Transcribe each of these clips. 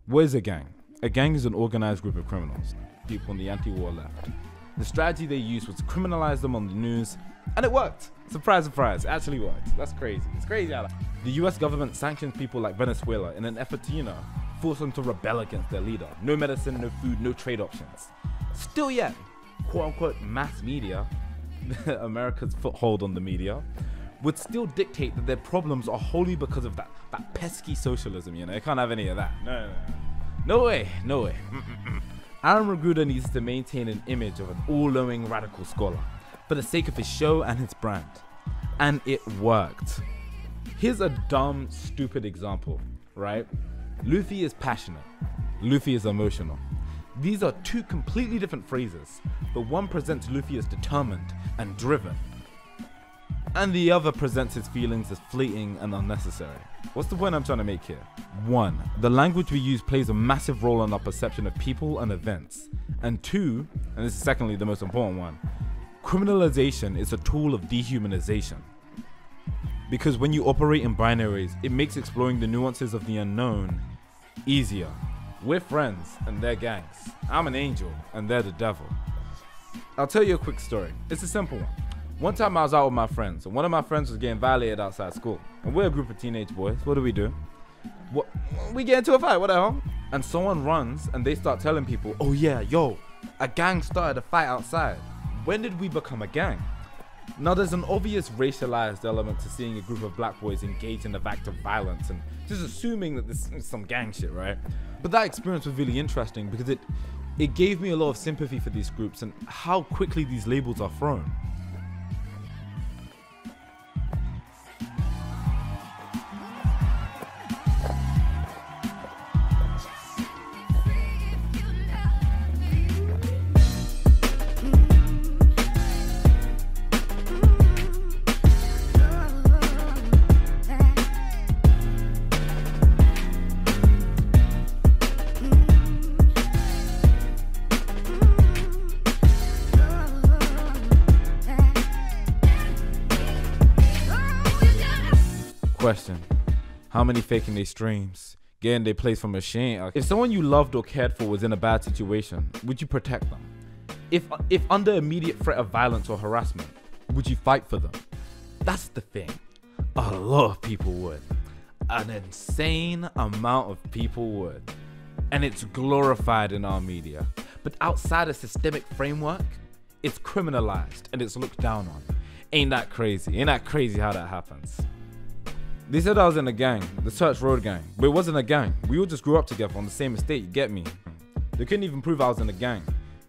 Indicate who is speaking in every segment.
Speaker 1: What is a gang? A gang is an organized group of criminals, people on the anti-war left. The strategy they used was to criminalize them on the news, and it worked. Surprise, surprise, it actually worked. That's crazy. It's crazy how the US government sanctions people like Venezuela in an effort to, force them to rebel against their leader. No medicine, no food, no trade options. Still yet, quote-unquote mass media, America's foothold on the media, would still dictate that their problems are wholly because of that pesky socialism, They can't have any of that. No way. Aaron Ruguda needs to maintain an image of an all-knowing radical scholar for the sake of his show and his brand. And it worked. Here's a dumb, stupid example, right? Luffy is passionate. Luffy is emotional. These are two completely different phrases, but one presents Luffy as determined and driven, and the other presents his feelings as fleeting and unnecessary. What's the point I'm trying to make here? 1. The language we use plays a massive role in our perception of people and events. And 2, and this is secondly the most important one, criminalization is a tool of dehumanization. Because when you operate in binaries, it makes exploring the nuances of the unknown easier. We're friends and they're gangs. I'm an angel and they're the devil. I'll tell you a quick story. It's a simple one. One time I was out with my friends, and one of my friends was getting violated outside school. And we're a group of teenage boys. What do? We get into a fight, what the hell? And someone runs and they start telling people, oh yeah, yo, a gang started a fight outside. When did we become a gang? Now there's an obvious racialized element to seeing a group of black boys engage in an act of violence and just assuming that this is some gang shit, right? But that experience was really interesting because it gave me a lot of sympathy for these groups and how quickly these labels are thrown. Question: how many faking their streams, getting their place from a shame? If someone you loved or cared for was in a bad situation, would you protect them? If under immediate threat of violence or harassment, would you fight for them? That's the thing. A lot of people would. An insane amount of people would. And it's glorified in our media. But outside a systemic framework, it's criminalized and it's looked down on. Ain't that crazy? Ain't that crazy how that happens? They said I was in a gang, the Church Road gang, but it wasn't a gang. We all just grew up together on the same estate, you get me? They couldn't even prove I was in a gang.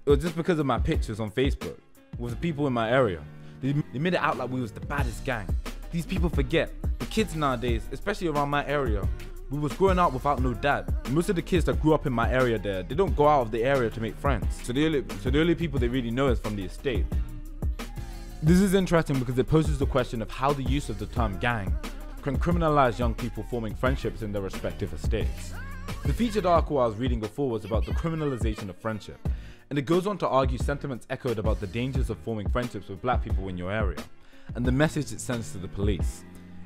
Speaker 1: It was just because of my pictures on Facebook with the people in my area. They made it out like we was the baddest gang. These people forget, the kids nowadays, especially around my area, we was growing up without no dad. Most of the kids that grew up in my area there, they don't go out of the area to make friends. So the only people they really know is from the estate. This is interesting because it poses the question of how the use of the term gang can criminalize young people forming friendships in their respective estates. The featured article I was reading before was about the criminalization of friendship, and it goes on to argue sentiments echoed about the dangers of forming friendships with black people in your area, and the message it sends to the police.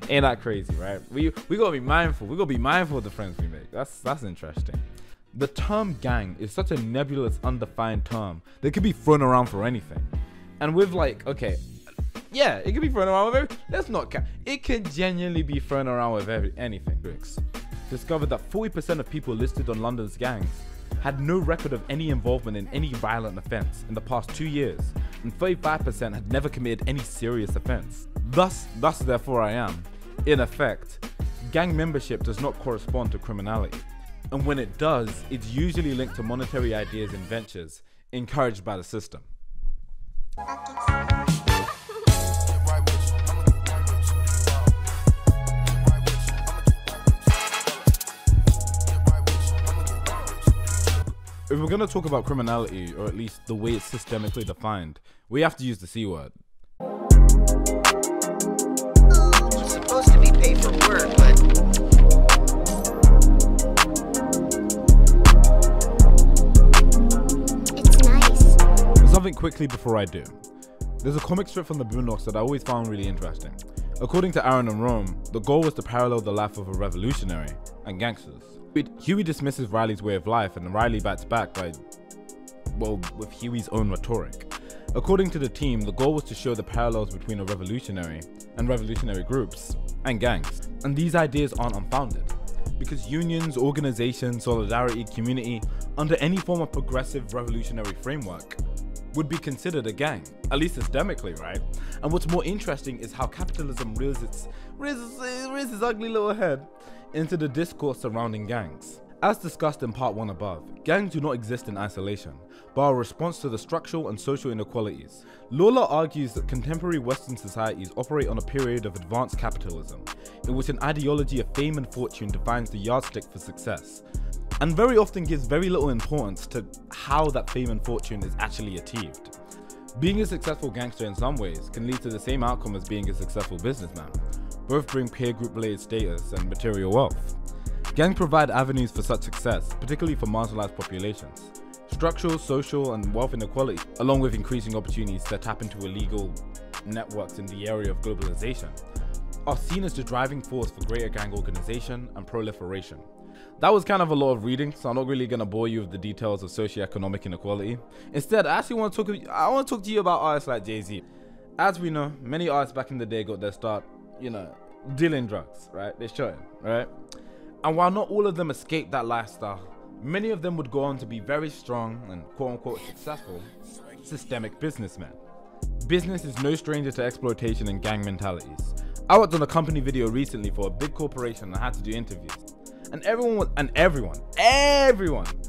Speaker 1: Ain't that crazy, right? We gotta be mindful. We gotta be mindful of the friends we make. That's interesting. The term gang is such a nebulous, undefined term that could be thrown around for anything. And with yeah, it can be thrown around with everything. Let's not count. It can genuinely be thrown around with anything. Discovered that 40% of people listed on London's gangs had no record of any involvement in any violent offense in the past 2 years, and 35% had never committed any serious offense. Thus, therefore I am, in effect, gang membership does not correspond to criminality. And when it does, it's usually linked to monetary ideas and ventures encouraged by the system. If we're going to talk about criminality, or at least the way it's systemically defined, we have to use the C word.
Speaker 2: You're supposed to be paid for work, but...
Speaker 3: It's nice.
Speaker 1: Something quickly before I do. There's a comic strip from the Boondocks that I always found really interesting. According to Aaron and Rome, the goal was to parallel the life of a revolutionary and gangsters. Huey dismisses Riley's way of life, and Riley backs back with Huey's own rhetoric. According to the team, the goal was to show the parallels between a revolutionary and revolutionary groups and gangs. And these ideas aren't unfounded, because unions, organizations, solidarity, community, under any form of progressive revolutionary framework, would be considered a gang, at least systemically, right? And what's more interesting is how capitalism rears its ugly little head into the discourse surrounding gangs. As discussed in part 1 above, gangs do not exist in isolation, but are a response to the structural and social inequalities. Lawler argues that contemporary Western societies operate on a period of advanced capitalism, in which an ideology of fame and fortune defines the yardstick for success, and very often gives very little importance to how that fame and fortune is actually achieved. Being a successful gangster in some ways can lead to the same outcome as being a successful businessman. Both bring peer group related status and material wealth. Gangs provide avenues for such success, particularly for marginalized populations. Structural, social, and wealth inequality, along with increasing opportunities to tap into illegal networks in the area of globalization, are seen as the driving force for greater gang organization and proliferation. That was kind of a lot of reading, so I'm not really going to bore you with the details of socioeconomic inequality. Instead, I actually want to talk to you about artists like Jay-Z. As we know, many artists back in the day got their start, dealing drugs, right? They're showing, right? And while not all of them escaped that lifestyle, many of them would go on to be very strong and quote-unquote successful systemic businessmen. Business is no stranger to exploitation and gang mentalities. I worked on a company video recently for a big corporation and I had to do interviews. And everyone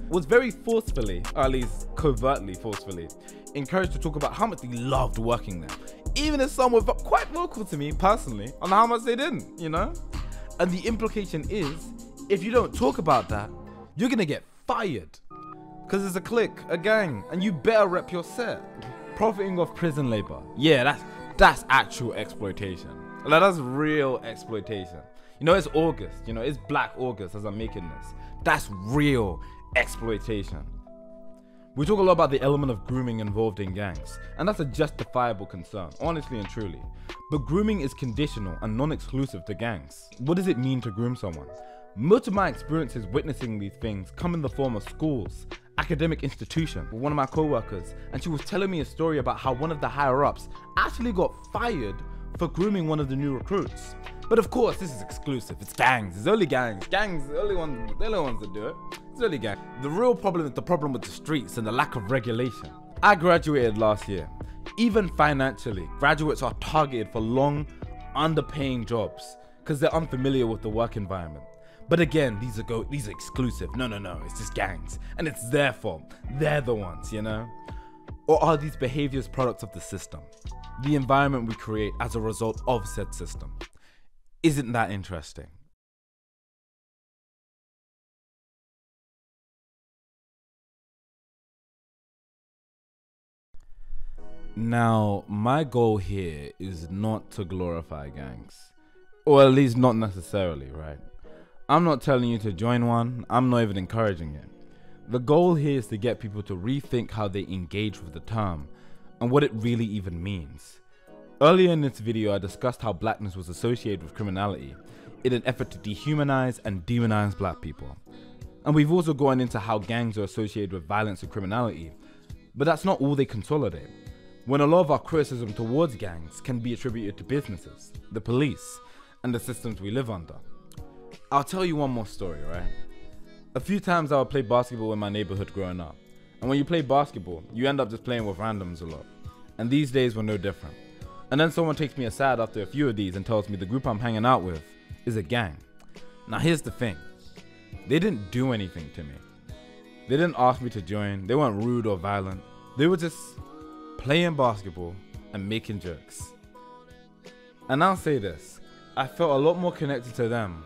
Speaker 1: was very forcefully, or at least covertly forcefully, encouraged to talk about how much they loved working there. Even if some were quite vocal to me personally on how much they didn't, And the implication is, if you don't talk about that, you're gonna get fired. Cause it's a clique, a gang, and you better rep your set. Profiting off prison labor. Yeah, that's actual exploitation. Like, that's real exploitation. It's August, it's Black August as I'm making this. That's real exploitation. We talk a lot about the element of grooming involved in gangs, and that's a justifiable concern, honestly and truly. But grooming is conditional and non-exclusive to gangs. What does it mean to groom someone? Most of my experiences witnessing these things come in the form of schools, academic institutions. One of my co-workers, and she was telling me a story about how one of the higher-ups actually got fired for grooming one of the new recruits. But of course, this is exclusive. It's gangs. It's only gangs. Gangs, the only ones that do it. It's only gangs. The real problem is the problem with the streets and the lack of regulation. I graduated last year. Even financially, graduates are targeted for long, underpaying jobs because they're unfamiliar with the work environment. But again, these are exclusive. No, it's just gangs. And it's their fault. They're the ones, Or are these behaviors products of the system? The environment we create as a result of said system. Isn't that interesting? Now, my goal here is not to glorify gangs. Or at least not necessarily, right? I'm not telling you to join one, I'm not even encouraging it. The goal here is to get people to rethink how they engage with the term and what it really even means. Earlier in this video, I discussed how blackness was associated with criminality in an effort to dehumanize and demonize black people. And we've also gone into how gangs are associated with violence and criminality, but that's not all they consolidate. When a lot of our criticism towards gangs can be attributed to businesses, the police, and the systems we live under. I'll tell you one more story, right? A few times I would play basketball in my neighborhood growing up. And when you play basketball, you end up just playing with randoms a lot. And these days were no different. And then someone takes me aside after a few of these and tells me the group I'm hanging out with is a gang. Now here's the thing. They didn't do anything to me. They didn't ask me to join. They weren't rude or violent. They were just playing basketball and making jokes. And I'll say this. I felt a lot more connected to them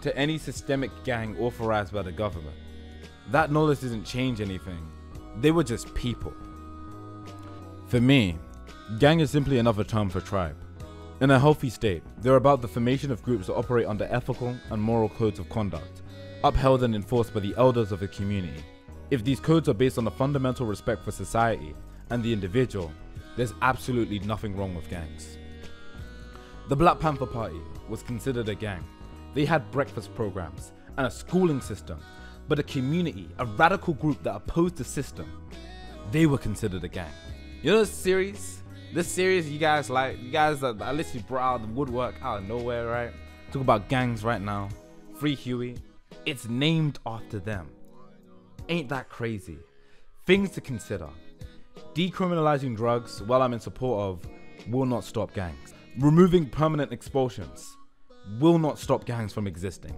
Speaker 1: to any systemic gang authorized by the government. That knowledge didn't change anything. They were just people. For me, gang is simply another term for tribe. In a healthy state, they're about the formation of groups that operate under ethical and moral codes of conduct, upheld and enforced by the elders of the community. If these codes are based on a fundamental respect for society and the individual, there's absolutely nothing wrong with gangs. The Black Panther Party was considered a gang. They had breakfast programs and a schooling system, but a community, a radical group that opposed the system, they were considered a gang. You know this series you guys like, you guys that I literally brought out the woodwork out of nowhere, right? Talk about gangs right now. Free Huey. It's named after them. Ain't that crazy? Things to consider. Decriminalizing drugs, while I'm in support of, will not stop gangs. Removing permanent expulsions will not stop gangs from existing.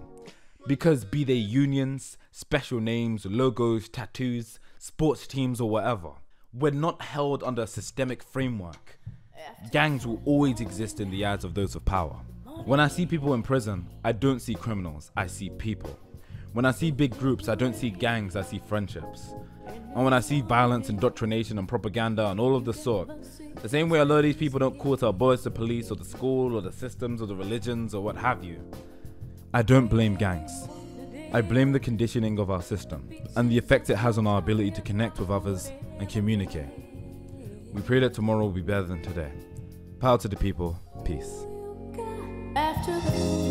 Speaker 1: Because be they unions, special names, logos, tattoos, sports teams or whatever, we're not held under a systemic framework. Gangs will always exist in the eyes of those with power. When I see people in prison, I don't see criminals, I see people. When I see big groups, I don't see gangs, I see friendships. And when I see violence, indoctrination and propaganda and all of the sort, the same way a lot of these people don't call to abolish the police or the school or the systems or the religions or what have you, I don't blame gangs. I blame the conditioning of our system and the effect it has on our ability to connect with others and communicate. We pray that tomorrow will be better than today. Power to the people. Peace.
Speaker 4: After the